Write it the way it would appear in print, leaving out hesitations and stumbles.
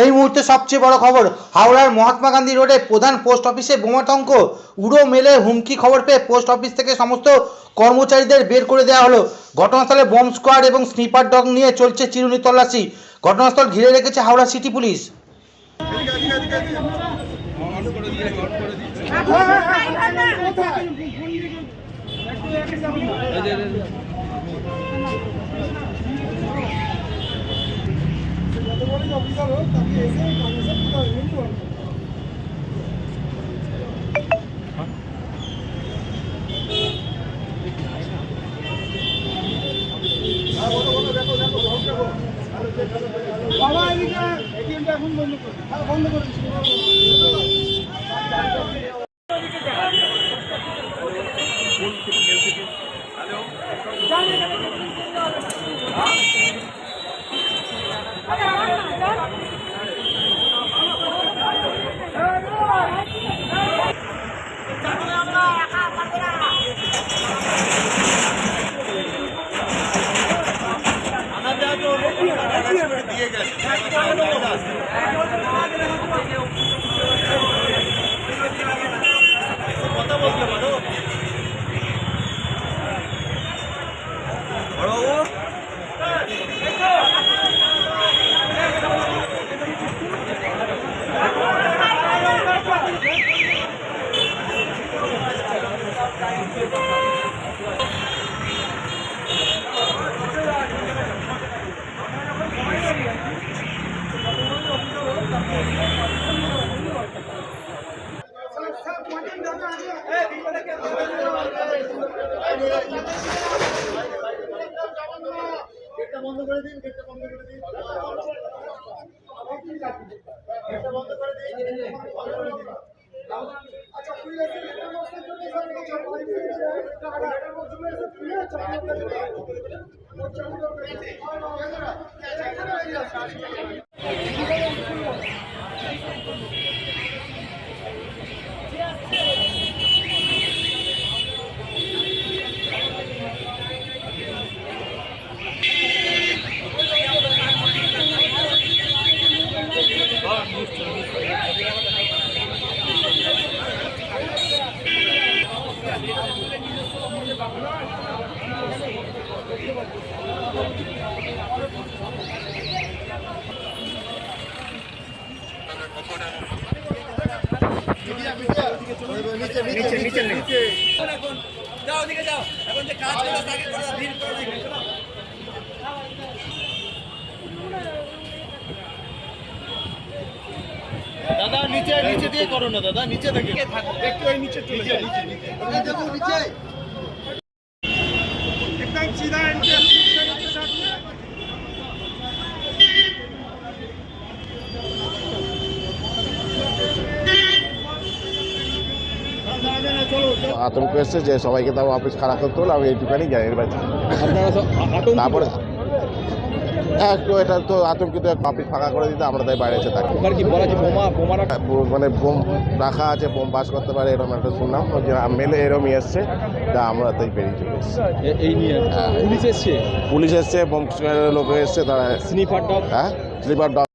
এই মুহূর্তে সবচেয়ে বড় খবর, হাওড়ার মহাত্মা গান্ধী রোডে প্রধান পোস্ট অফিসে বোমাতঙ্ক, উড়ো মেলে হুমকি। খবর পেয়ে পোস্ট অফিস থেকে সমস্ত কর্মচারীদের বের করে দেওয়া হলো। ঘটনাস্থলে বোম স্কোয়াড এবং স্নিপার ডগ নিয়ে চলছে চিরুনি তল্লাশি। ঘটনাস্থল ঘিরে রেখেছে হাওড়া সিটি পুলিশ। গেটটা বন্ধ করে দিন, গেটটা বন্ধ করে দিন, গেটটা বন্ধ করে দিন। আচ্ছা, পুলিশ আছে, গেটটা বন্ধ করে দিন। দাদা নিচে নিচে দিয়ে করো না, দাদা নিচে থেকে একটু ওই নিচে চলে যাও, নিচে নিচে একদম সিধা এন্ট্রি। আতঙ্ক এসছে যে সবাইকে তাও অফিস খারাপ করতে হলো। আমি এইটুখানি জানি তারপরে একটু এটা তো আতঙ্কিত, অফিস ফাঁকা করে দিতে আমরা তাই বাইরে এসে থাকি। মানে বোম রাখা আছে, বোম পাস করতে পারে এরকম একটা শুনলাম, মেলে এরকমই এসছে, তা আমরা তাই বেরিয়ে চলে এসেছি। এই নিয়ে পুলিশ এসছে, বোম লোক এসছে, তারা স্নিপার ডগ, হ্যাঁ স্লিপার ডগ